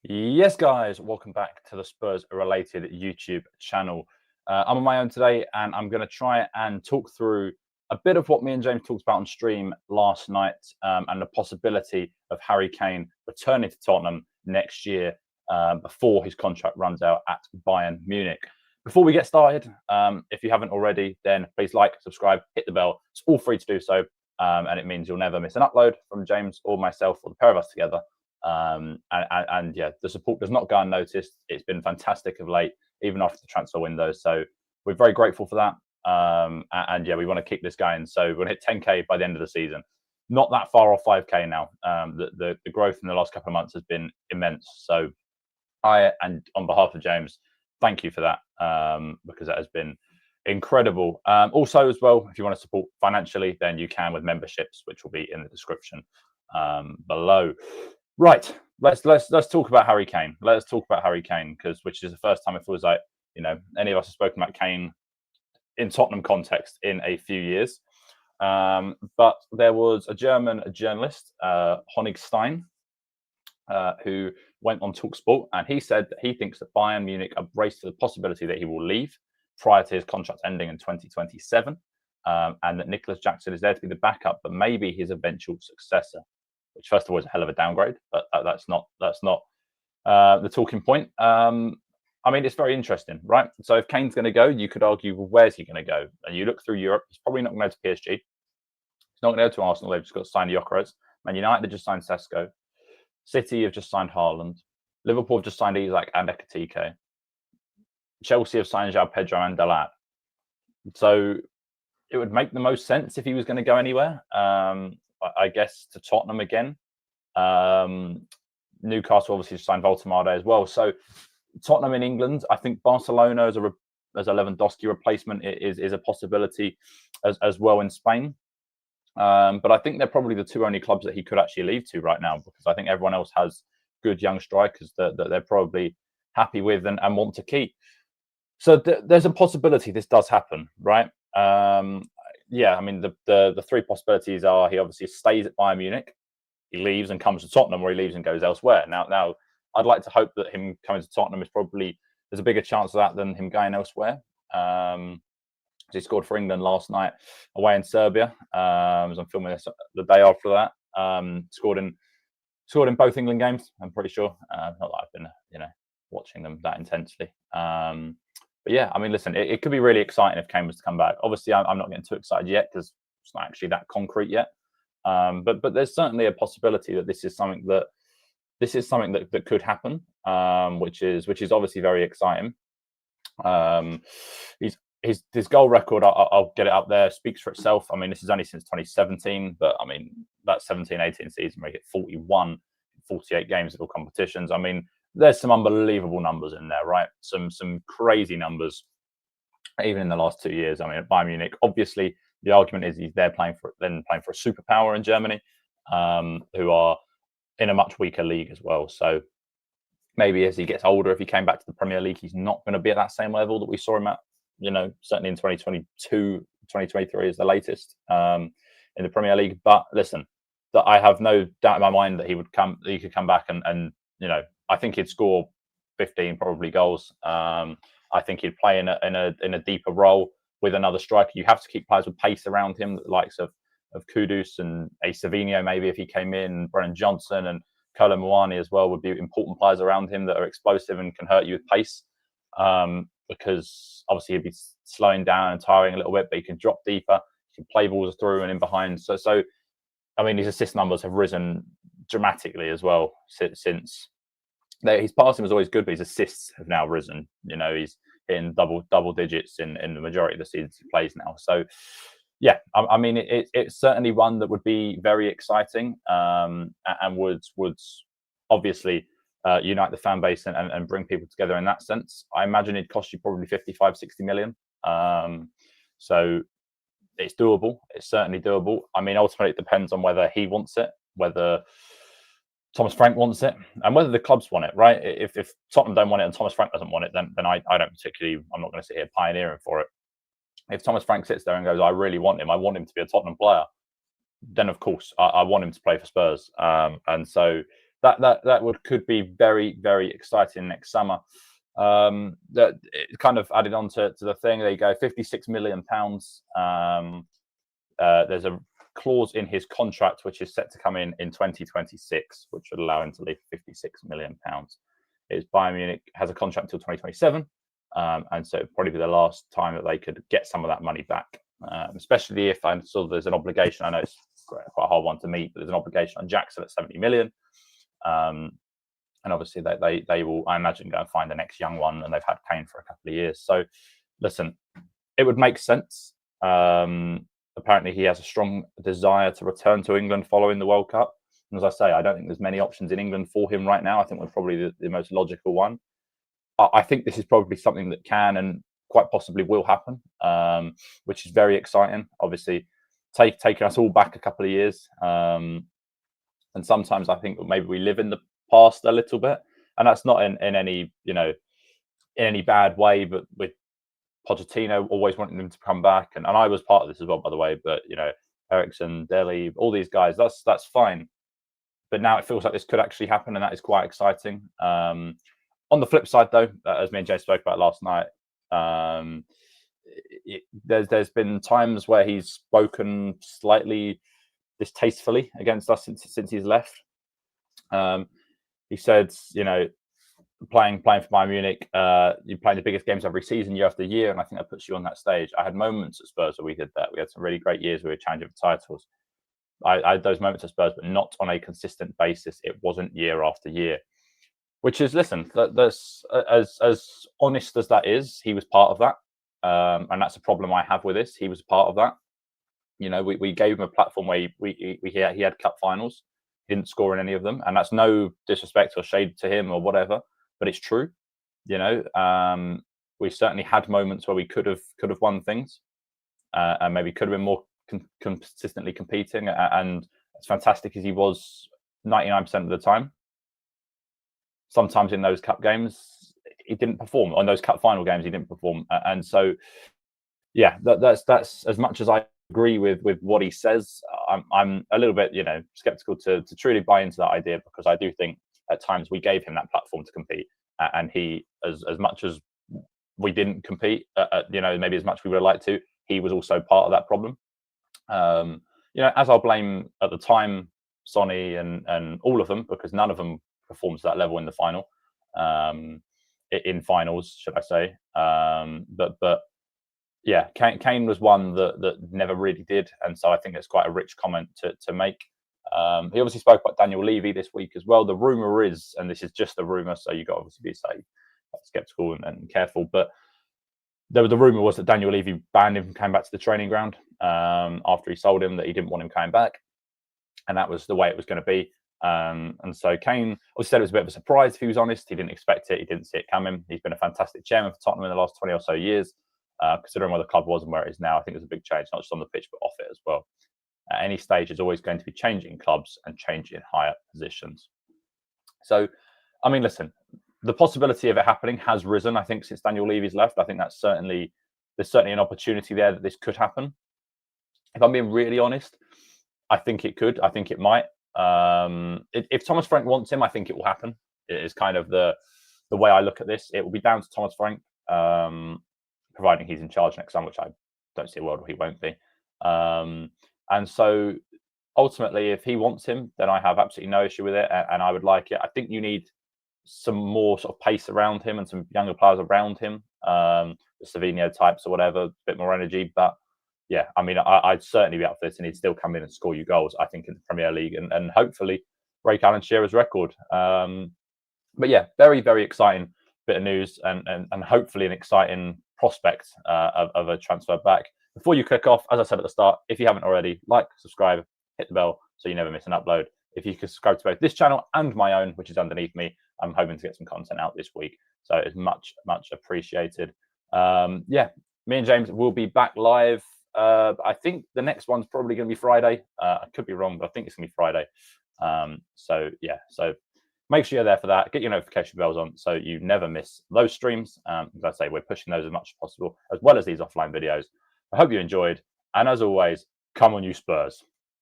Yes, guys, welcome back to the Spurs-related YouTube channel. I'm on my own today, and I'm going to try and talk through a bit of what me and James talked about on stream last night, and the possibility of Harry Kane returning to Tottenham next year before his contract runs out at Bayern Munich. Before we get started, if you haven't already, then please like, subscribe, hit the bell. It's all free to do so, and it means you'll never miss an upload from James or myself or the pair of us together. And yeah, the support does not go unnoticed. It's been fantastic of late, even after the transfer window. So we're very grateful for that. And yeah, we want to keep this going. So we're going to hit 10K by the end of the season. Not that far off 5K now. The growth in the last couple of months has been immense. So and on behalf of James, thank you for that, because that has been incredible. Also, as well, if you want to support financially, then you can with memberships, which will be in the description below. Right, let's talk about Harry Kane. Let's talk about Harry Kane, which is the first time it feels like any of us have spoken about Kane in Tottenham context in a few years. But there was a German journalist, Honig Stein, who went on TalkSport, and he said that he thinks that Bayern Munich are braced for the possibility that he will leave prior to his contract ending in 2027, and that Nicholas Jackson is there to be the backup, but maybe his eventual successor. Which, first of all, is a hell of a downgrade, but that's not the talking point. I mean, it's very interesting, right? So if Kane's going to go, you could argue, well, where's he going to go? And you look through Europe, he's probably not going to go to PSG. He's not going to go to Arsenal. They've just got to sign Gyökeres. Man United have just signed Sesko. City have just signed Haaland. Liverpool have just signed Isak and Ekitike. Chelsea have signed João Pedro and Dalat. So it would make the most sense if he was going to go anywhere. I guess to Tottenham again. Newcastle obviously signed Voltemade as well. So Tottenham in England, I think Barcelona as a Lewandowski replacement is a possibility as well in Spain. But I think they're probably the two only clubs that he could actually leave to right now, because I think everyone else has good young strikers that they're probably happy with and want to keep. So there's a possibility this does happen, right? Yeah, I mean, the three possibilities are he obviously stays at Bayern Munich, he leaves and comes to Tottenham, or he leaves and goes elsewhere. Now, I'd like to hope that him coming to Tottenham there's a bigger chance of that than him going elsewhere. He scored for England last night away in Serbia. As I'm filming this the day after that, scored in both England games. I'm pretty sure. Not that I've been watching them that intensely. But yeah, I mean, listen, it could be really exciting if Kane was to come back. Obviously, I'm not getting too excited yet because it's not actually that concrete yet. But there's certainly a possibility that this is something that could happen, which is obviously very exciting. His goal record, I'll get it up there, speaks for itself. I mean, this is only since 2017, but I mean, that 17-18 season where he hit 41 in 48 games of all competitions. I mean, there's some unbelievable numbers in there, right? Some crazy numbers, even in the last 2 years. I mean, at Bayern Munich, obviously, the argument is he's there playing for a superpower in Germany, who are in a much weaker league as well. So maybe as he gets older, if he came back to the Premier League, he's not going to be at that same level that we saw him at. Certainly in 2022, 2023 is the latest in the Premier League. But listen, that I have no doubt in my mind that he could come back and I think he'd score 15 probably goals. I think he'd play in a deeper role with another striker. You have to keep players with pace around him, the likes of Kudus and a Savinho maybe if he came in. Brennan Johnson and Kolo Muani as well would be important players around him that are explosive and can hurt you with pace. Because obviously he'd be slowing down and tiring a little bit, but he can drop deeper. He can play balls through and in behind. So I mean, his assist numbers have risen dramatically as well since. His passing was always good, but his assists have now risen. He's in double digits in the majority of the seasons he plays now. So yeah, I mean, it's certainly one that would be very exciting, and would obviously unite the fan base and bring people together in that sense. I imagine it'd cost you probably 55, 60 million. So it's doable. It's certainly doable. I mean, ultimately, it depends on whether he wants it, whether Thomas Frank wants it, and whether the clubs want it, right? If Tottenham don't want it and Thomas Frank doesn't want it, then I don't particularly, I'm not going to sit here pioneering for it. If Thomas Frank sits there and goes, I really want him, I want him to be a Tottenham player, then of course I want him to play for Spurs. And so that could be very, very exciting next summer. That it kind of added on to the thing. There you go, £56 million. There's a clause in his contract which is set to come in 2026, which would allow him to leave £56 million. It's Bayern Munich has a contract until 2027, and so it'd probably be the last time that they could get some of that money back. Especially if I saw there's an obligation. I know it's quite a hard one to meet, but there's an obligation on Jackson at 70 million. And obviously they will, I imagine, go and find the next young one, and they've had Kane for a couple of years. So listen, it would make sense. Apparently he has a strong desire to return to England following the World Cup. And as I say, I don't think there's many options in England for him right now. I think we're probably the most logical one. I think this is probably something that can and quite possibly will happen, which is very exciting. Obviously, taking us all back a couple of years. And sometimes I think maybe we live in the past a little bit, and that's not in any, in any bad way, but with Pochettino always wanting them to come back, and I was part of this as well, by the way. But Eriksen, Dele, all these guys, that's fine. But now it feels like this could actually happen, and that is quite exciting. On the flip side, though, as me and Jay spoke about last night, there's been times where he's spoken slightly distastefully against us since he's left. He said, playing for Bayern Munich, you're playing the biggest games every season, year after year, and I think that puts you on that stage. I had moments at Spurs where we did that. We had some really great years where we were challenging for titles. I had those moments at Spurs, but not on a consistent basis. It wasn't year after year. Which is, listen, that's as honest as that is, he was part of that. And that's a problem I have with this. He was part of that. We gave him a platform where he had cup finals. He didn't score in any of them. And that's no disrespect or shade to him or whatever, but it's true. We certainly had moments where we could have won things, and maybe could have been more consistently competing. And as fantastic as he was 99% of the time, sometimes in those cup games he didn't perform. On those cup final games he didn't perform, and so that's as much as I agree with what he says. I'm a little bit skeptical to truly buy into that idea, because I do think at times we gave him that platform to compete, and he, as much as we didn't compete, maybe as much we would like to, he was also part of that problem. As I'll blame at the time Sonny and all of them, because none of them performed to that level in the final, in finals, should I say. But yeah, Kane was one that never really did, and so I think it's quite a rich comment to make. He obviously spoke about Daniel Levy this week as well. The rumor is, and this is just a rumor, so you've got to obviously be skeptical and careful, but the rumor was that Daniel Levy banned him from coming back to the training ground after he sold him, that he didn't want him coming back, and that was the way it was going to be. And so Kane obviously said it was a bit of a surprise, if he was honest. He didn't expect it. He didn't see it coming. He's been a fantastic chairman for Tottenham in the last 20 or so years. Considering where the club was and where it is now, I think it was a big change, not just on the pitch, but off it as well. At any stage, is always going to be changing clubs and changing higher positions. So, I mean, listen, the possibility of it happening has risen, I think, since Daniel Levy's left. I think there's certainly an opportunity there that this could happen. If I'm being really honest, I think it could. I think it might. If Thomas Frank wants him, I think it will happen. It is kind of the way I look at this. It will be down to Thomas Frank, providing he's in charge next summer, which I don't see a world where he won't be. And so ultimately, if he wants him, then I have absolutely no issue with it, and I would like it. I think you need some more sort of pace around him and some younger players around him, the Savinho types or whatever, a bit more energy. But yeah, I mean, I'd certainly be up for this, and he'd still come in and score you goals, I think, in the Premier League, and hopefully break Alan Shearer's record. But yeah, very, very exciting bit of news, and hopefully an exciting prospect of a transfer back. Before you click off, as I said at the start, if you haven't already, like, subscribe, hit the bell so you never miss an upload. If you could subscribe to both this channel and my own, which is underneath me, I'm hoping to get some content out this week. So it's much, much appreciated. Yeah, me and James will be back live. I think the next one's probably going to be Friday. I could be wrong, but I think it's going to be Friday. So yeah, so make sure you're there for that. Get your notification bells on so you never miss those streams. As I say, we're pushing those as much as possible, as well as these offline videos. I hope you enjoyed. And as always, come on, you Spurs.